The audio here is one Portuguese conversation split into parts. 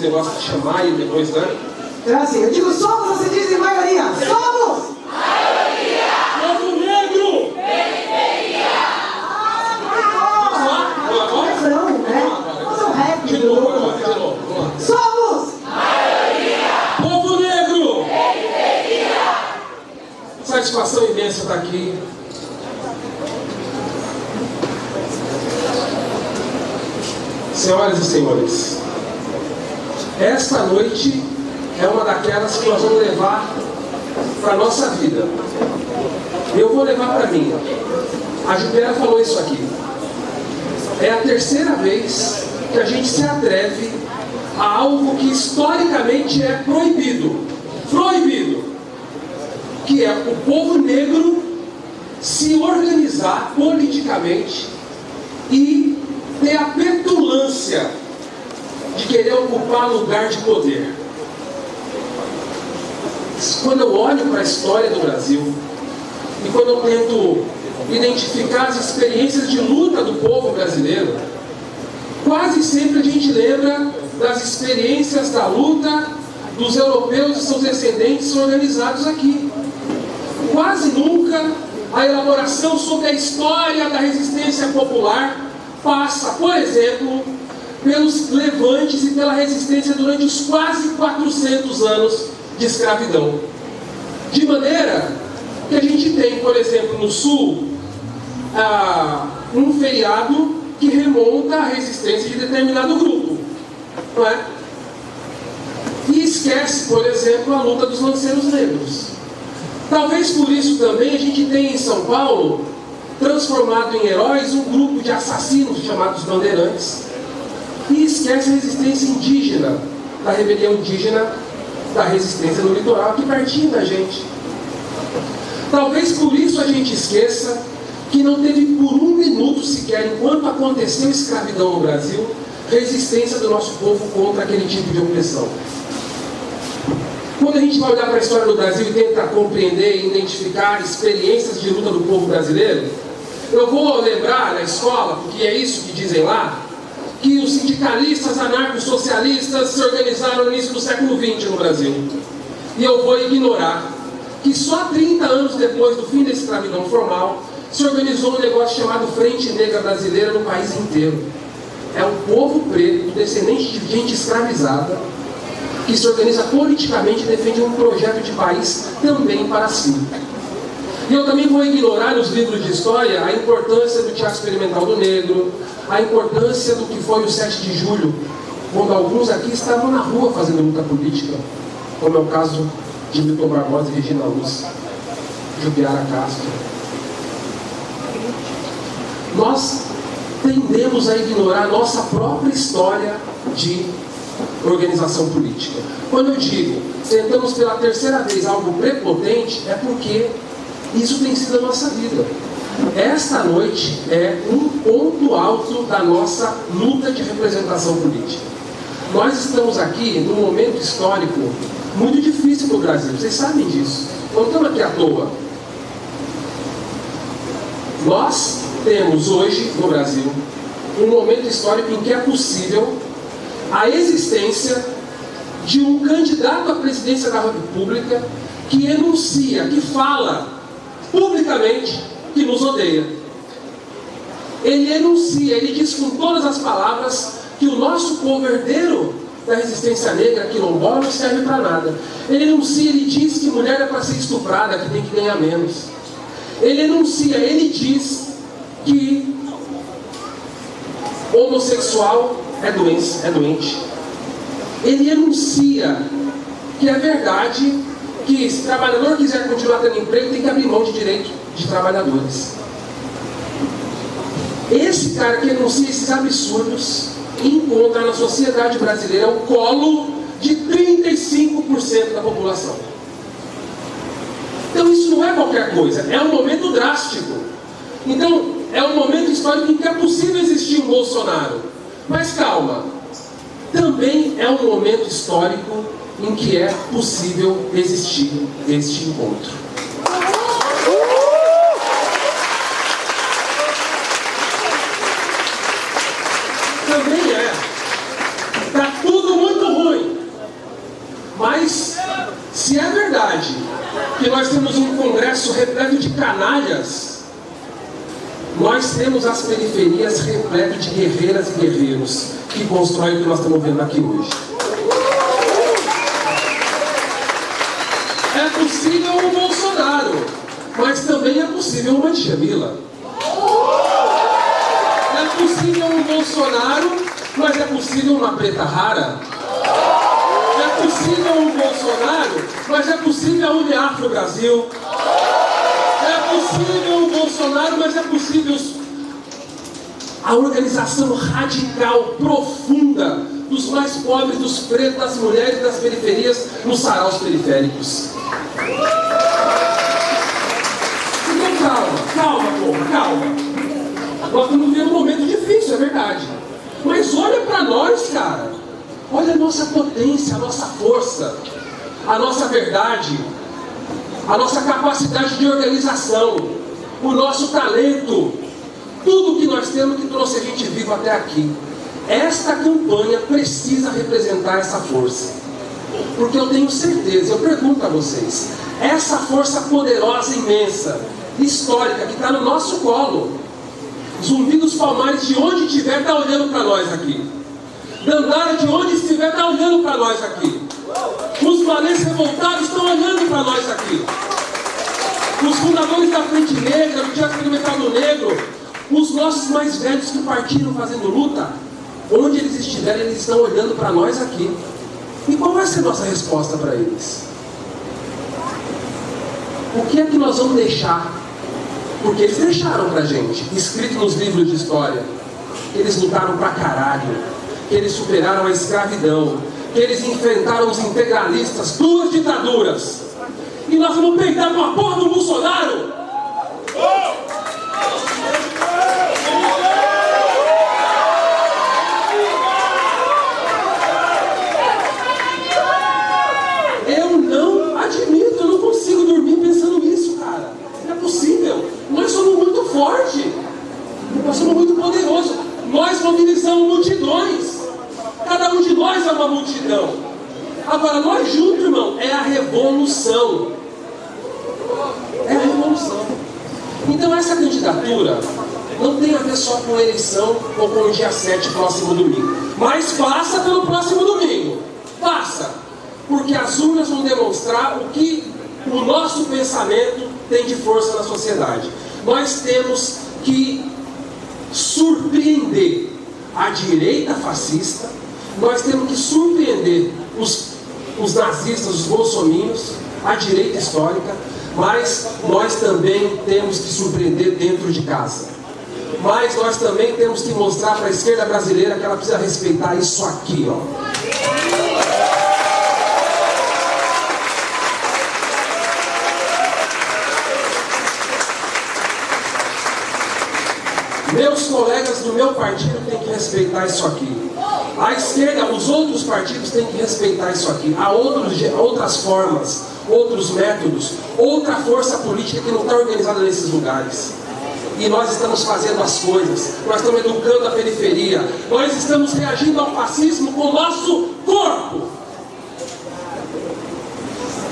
esse negócio de chamar e depois, né? Então assim, eu digo somos, você diz em maioria. Somos! Maioria! Povo negro! Periferia! Refrão, né? Vamos um rap. De novo, vamos lá. Somos! Maioria! Povo negro! Periferia! Satisfação imensa estar aqui. Senhoras e senhores, esta noite é uma daquelas que nós vamos levar para a nossa vida. Eu vou levar para mim. A Juliana falou isso aqui. É a terceira vez que a gente se atreve a algo que historicamente é proibido. Proibido! Que é o povo negro se organizar politicamente e ter a petulância de querer ocupar lugar de poder. Quando eu olho para a história do Brasil e quando eu tento identificar as experiências de luta do povo brasileiro, quase sempre a gente lembra das experiências da luta dos europeus e seus descendentes organizados aqui. Quase nunca a elaboração sobre a história da resistência popular passa, por exemplo, pelos levantes e pela resistência durante os quase 400 anos de escravidão. De maneira que a gente tem, por exemplo, no Sul, um feriado que remonta à resistência de determinado grupo, não é? E esquece, por exemplo, a luta dos lanceiros negros. Talvez por isso também a gente tenha em São Paulo transformado em heróis um grupo de assassinos chamados bandeirantes, e esquece a resistência indígena, da rebelião indígena, da resistência no litoral, que partia da gente. Talvez por isso a gente esqueça que não teve por um minuto sequer, enquanto aconteceu a escravidão no Brasil, resistência do nosso povo contra aquele tipo de opressão. Quando a gente vai olhar para a história do Brasil e tentar compreender e identificar experiências de luta do povo brasileiro, eu vou lembrar na escola, porque é isso que dizem lá, que os sindicalistas anarcossocialistas se organizaram no início do século XX no Brasil. E eu vou ignorar que só 30 anos depois do fim da escravidão formal, se organizou um negócio chamado Frente Negra Brasileira no país inteiro. É um povo preto, descendente de gente escravizada, que se organiza politicamente e defende um projeto de país também para si. E eu também vou ignorar nos livros de história a importância do Teatro Experimental do Negro, a importância do que foi o 7 de julho, quando alguns aqui estavam na rua fazendo luta política, como é o caso de Milton Barbosa e Regina Luz, Jubiara Castro. Nós tendemos a ignorar a nossa própria história de organização política. Quando eu digo tentamos pela terceira vez algo prepotente, é porque isso tem sido a nossa vida. Esta noite é um ponto alto da nossa luta de representação política. Nós estamos aqui num momento histórico muito difícil para o Brasil, vocês sabem disso. Não estamos aqui à toa. Nós temos hoje no Brasil um momento histórico em que é possível a existência de um candidato à presidência da República que enuncia, que fala publicamente que nos odeia. Ele enuncia, ele diz com todas as palavras que o nosso povo herdeiro da resistência negra quilombola não serve para nada. Ele enuncia, ele diz que mulher é para ser estuprada, que tem que ganhar menos. Ele enuncia, ele diz que homossexual é doença, é doente. Ele enuncia que é verdade que se o trabalhador quiser continuar tendo emprego, tem que abrir mão de direito de trabalhadores. Esse cara que enuncia esses absurdos encontra na sociedade brasileira o colo de 35% da população. Então isso não é qualquer coisa, é um momento drástico. Então é um momento histórico em que é possível existir um Bolsonaro. Mas calma, também é um momento histórico em que é possível existir este encontro. Também é. Está tudo muito ruim. que nós temos um Congresso repleto de canalhas, nós temos as periferias repletas de guerreiras e guerreiros que constroem o que nós estamos vendo aqui hoje. É possível um Bolsonaro, mas também é possível uma Djamila. É possível um Bolsonaro, mas é possível uma Preta Rara. É possível um Bolsonaro, mas é possível a Uniafro Brasil. É possível um Bolsonaro, mas é possível a organização radical, profunda dos mais pobres, dos pretos, das mulheres, das periferias, nos saraus periféricos. Então calma, calma. Nós estamos vivendo um momento difícil, é verdade. Mas olha para nós, cara. Olha a nossa potência, a nossa força, a nossa verdade, a nossa capacidade de organização, o nosso talento, tudo que nós temos que trouxe a gente vivo até aqui. Esta campanha precisa representar essa força. Porque eu tenho certeza, eu pergunto a vocês, essa força poderosa, imensa, histórica, que está no nosso colo, Zumbi dos Palmares, de onde estiver, está olhando para nós aqui. Dandara, de onde estiver, está olhando para nós aqui. Os valentes revoltados estão olhando para nós aqui. Os fundadores da Frente Negra, do Teatro Experimental do Negro, os nossos mais velhos que partiram fazendo luta, onde eles estiverem, eles estão olhando para nós aqui. E qual vai ser a nossa resposta para eles? O que é que nós vamos deixar? Porque eles deixaram pra gente, escrito nos livros de história, que eles lutaram pra caralho, que eles superaram a escravidão, que eles enfrentaram os integralistas, 2 ditaduras. E nós vamos peidar com a porra do Bolsonaro? Eu não admito, eu não consigo dormir pensando nisso, cara. Não é possível. Nós somos muito fortes, nós somos muito poderosos, nós mobilizamos multidões, cada um de nós é uma multidão. Agora nós juntos, irmão, é a revolução. É a revolução. Então essa candidatura não tem a ver só com a eleição ou com o dia 7, próximo domingo, mas passa pelo próximo domingo, passa, porque as urnas vão demonstrar o que o nosso pensamento tem de força na sociedade. Nós temos que surpreender a direita fascista, nós temos que surpreender os nazistas, os bolsominions, a direita histórica, mas nós também temos que surpreender dentro de casa. Mas nós também temos que mostrar para a esquerda brasileira que ela precisa respeitar isso aqui, ó. Meus colegas do meu partido têm que respeitar isso aqui. A esquerda, os outros partidos têm que respeitar isso aqui. Há outras formas, outros métodos, outra força política que não está organizada nesses lugares. E nós estamos fazendo as coisas, nós estamos educando a periferia, nós estamos reagindo ao fascismo com o nosso corpo.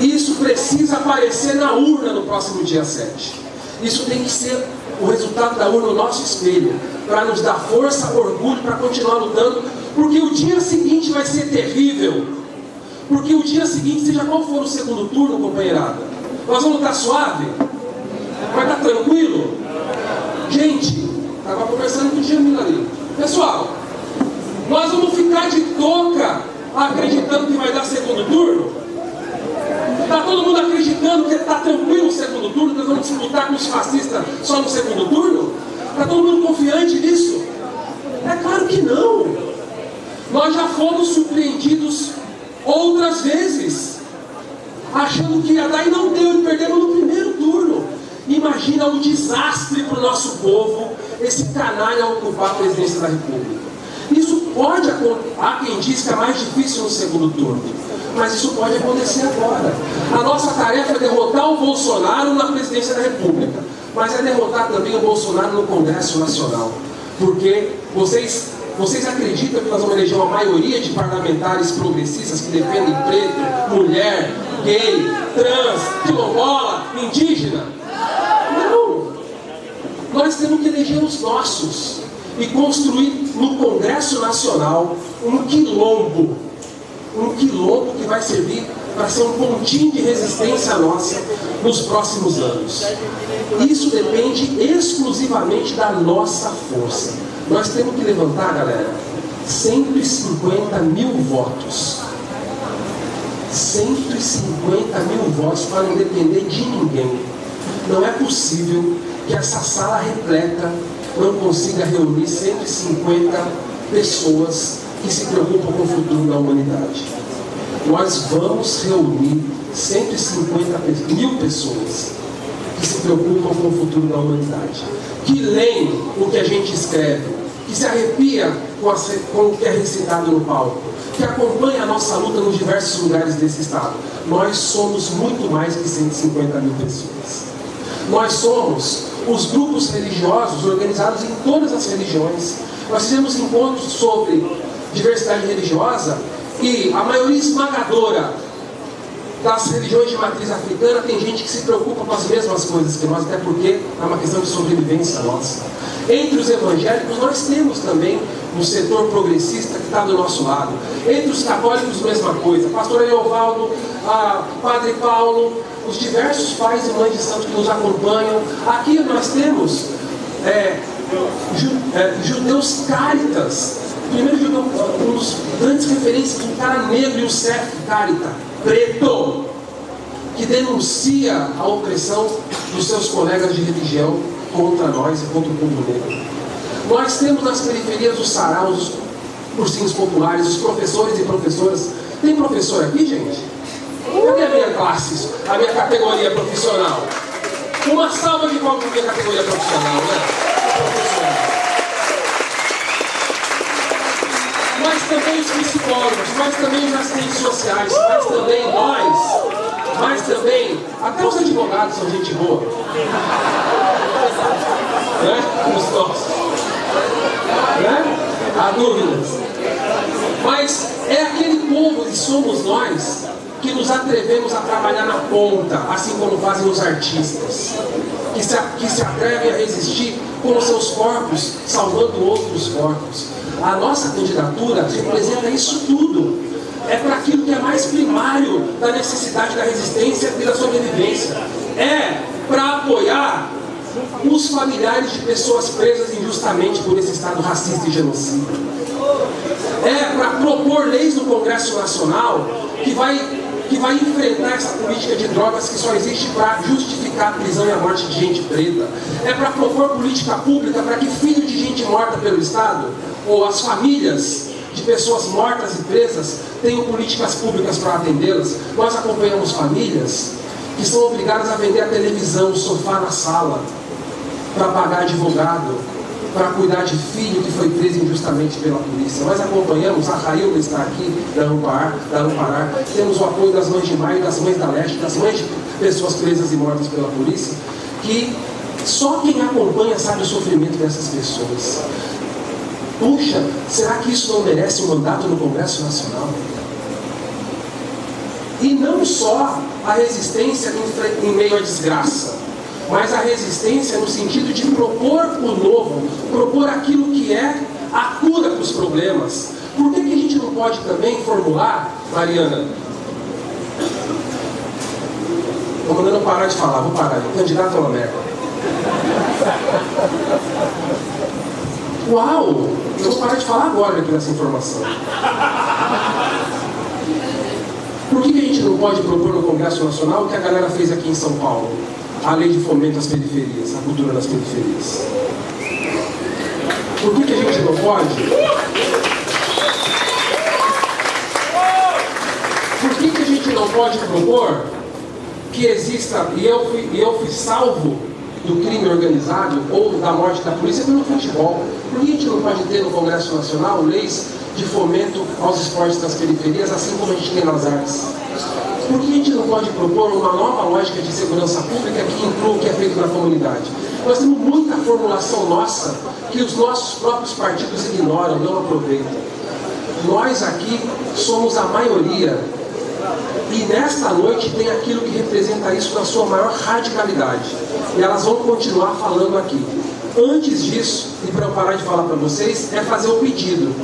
Isso precisa aparecer na urna no próximo dia 7. Isso tem que ser o resultado da urna no nosso espelho, para nos dar força, orgulho, para continuar lutando, porque o dia seguinte vai ser terrível. Porque o dia seguinte, seja qual for o segundo turno, companheirada, nós vamos estar suave? Vai estar tranquilo? Gente, estava conversando com o Djamila ali. Pessoal, nós vamos ficar de toca acreditando que vai dar segundo turno? Está todo mundo acreditando que está tranquilo o segundo turno, que nós vamos disputar com os fascistas só no segundo turno? Está todo mundo confiante nisso? É claro que não. Nós já fomos surpreendidos outras vezes, achando que ia dar e não deu, e perdemos no primeiro turno. Imagina o desastre para o nosso povo, esse canalha ocupar a presidência da República. Isso pode acontecer, há quem diz que é mais difícil no segundo turno, mas isso pode acontecer agora. A nossa tarefa é derrotar o Bolsonaro na presidência da República, mas é derrotar também o Bolsonaro no Congresso Nacional, porque vocês acreditam que nós vamos eleger uma maioria de parlamentares progressistas que defendem preto, mulher, gay, trans, quilombola, indígena. Não! Nós temos que eleger os nossos e construir no Congresso Nacional um quilombo que vai servir para ser um pontinho de resistência nossa nos próximos anos. Isso depende exclusivamente da nossa força. Nós temos que levantar, galera, 150 mil votos. 150 mil votos para não depender de ninguém. Não é possível que essa sala repleta não consiga reunir 150 pessoas que se preocupam com o futuro da humanidade. Nós vamos reunir 150 mil pessoas que se preocupam com o futuro da humanidade, que leem o que a gente escreve, que se arrepia com o que é recitado no palco, que acompanha a nossa luta nos diversos lugares desse estado. Nós somos muito mais que 150 mil pessoas. Nós somos os grupos religiosos organizados em todas as religiões. Nós fizemos encontros sobre diversidade religiosa e a maioria esmagadora das religiões de matriz africana tem gente que se preocupa com as mesmas coisas que nós, até porque é uma questão de sobrevivência nossa. Entre os evangélicos nós temos também um setor progressista que está do nosso lado. Entre os católicos, mesma coisa. Pastor Eovaldo, Padre Paulo, os diversos pais e mães de santos que nos acompanham. Aqui nós temos judeus Caritas. Primeiro judeu, um dos grandes referências, um cara negro, Youssef Carita, preto, que denuncia a opressão dos seus colegas de religião contra nós e contra o povo negro. Nós temos nas periferias os saraus, os cursinhos populares, os professores e professoras. Tem professor aqui, gente? Cadê a minha classe, a minha categoria profissional? Uma salva de palmas para a minha categoria profissional, né? Mas também os psicólogos, mas também os assistentes sociais, mas também, até os advogados são gente boa. Né? Os nossos. Né? Há dúvidas. Mas é aquele povo que somos nós que nos atrevemos a trabalhar na ponta, assim como fazem os artistas, que se atrevem a resistir com os seus corpos, salvando outros corpos. A nossa candidatura representa isso tudo. É para aquilo que é mais primário da necessidade da resistência e da sobrevivência. É para apoiar os familiares de pessoas presas injustamente por esse Estado racista e genocida. É para propor leis no Congresso Nacional que vai enfrentar essa política de drogas que só existe para justificar a prisão e a morte de gente preta. É para propor política pública para que filho de gente morta pelo Estado, ou as famílias de pessoas mortas e presas, tenham políticas públicas para atendê-las. Nós acompanhamos famílias que são obrigadas a vender a televisão, o sofá na sala, para pagar advogado, para cuidar de filho que foi preso injustamente pela polícia. Nós acompanhamos, a Railda está aqui, da Amparar, temos o apoio das mães de Maio, das mães da Leste, das mães de pessoas presas e mortas pela polícia, que só quem acompanha sabe o sofrimento dessas pessoas. Puxa, será que isso não merece um mandato no Congresso Nacional? E não só a resistência em meio à desgraça, mas a resistência no sentido de propor o novo, propor aquilo que é a cura para os problemas. Por que a gente não pode também formular, Mariana? Estou mandando parar de falar, vou parar. Candidato é uma merda. Uau! Eu vou parar de falar agora aqui nessa informação. Por que a gente não pode propor no Congresso Nacional o que a galera fez aqui em São Paulo? A lei de fomento às periferias, a cultura das periferias. Por que a gente não pode? Por que a gente não pode propor que exista, e eu fui salvo do crime organizado ou da morte da polícia pelo futebol? Por que a gente não pode ter no Congresso Nacional leis de fomento aos esportes das periferias, assim como a gente tem nas artes? Por que a gente não pode propor uma nova lógica de segurança pública que inclua o que é feito na comunidade? Nós temos muita formulação nossa que os nossos próprios partidos ignoram, não aproveitam. Nós aqui somos a maioria E nesta noite tem aquilo que representa isso na sua maior radicalidade. E elas vão continuar falando aqui. Antes disso, e para eu parar de falar para vocês, é fazer o pedido.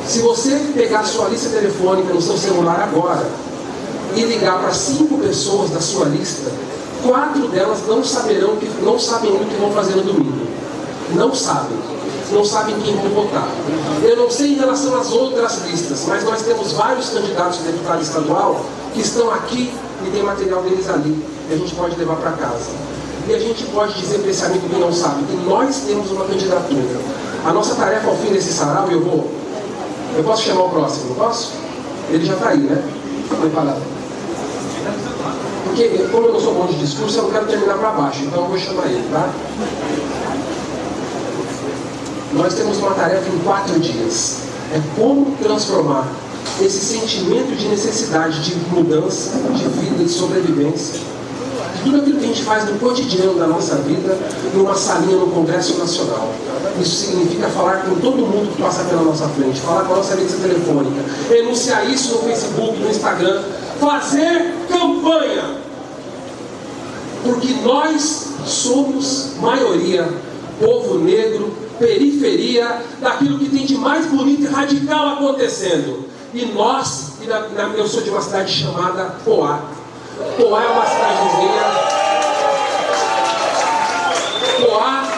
Se você pegar a sua lista telefônica no seu celular agora e ligar para 5 pessoas da sua lista, 4 delas não sabem o que vão fazer no domingo. Não sabem quem vão votar. Eu não sei em relação às outras listas, mas nós temos vários candidatos a deputado estadual que estão aqui e tem material deles ali, que a gente pode levar para casa. E a gente pode dizer para esse amigo que não sabe que nós temos uma candidatura. A nossa tarefa ao fim desse sarau, eu posso chamar o próximo, não posso? Ele já está aí, né? Preparado. Porque, como eu não sou bom de discurso, eu não quero terminar para baixo, então eu vou chamar ele, tá? Nós temos uma tarefa em 4 dias. É como transformar esse sentimento de necessidade de mudança, de vida, de sobrevivência, de tudo aquilo que a gente faz no cotidiano da nossa vida, numa salinha no Congresso Nacional. Isso significa falar com todo mundo que passa pela nossa frente, falar com a nossa lista telefônica, enunciar isso no Facebook, no Instagram, fazer campanha. Porque nós somos maioria, povo negro, periferia, daquilo que tem de mais bonito e radical acontecendo. E nós, eu sou de uma cidade chamada Poá. Poá é uma cidadezinha. Poá,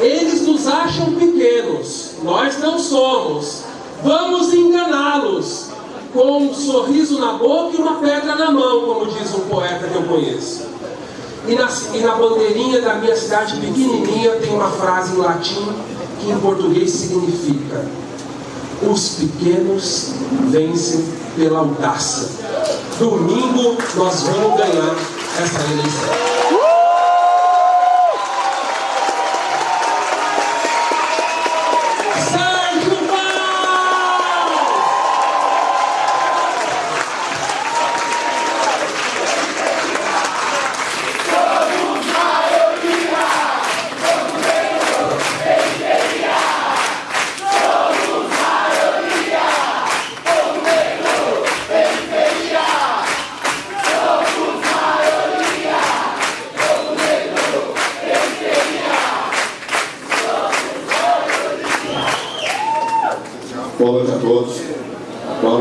eles nos acham pequenos, nós não somos. Vamos enganá-los com um sorriso na boca e uma pedra na mão, como diz um poeta que eu conheço. E na bandeirinha da minha cidade pequenininha tem uma frase em latim que em português significa: os pequenos vencem pela audácia. Domingo nós vamos ganhar essa eleição. Boa noite a todos. Boa noite.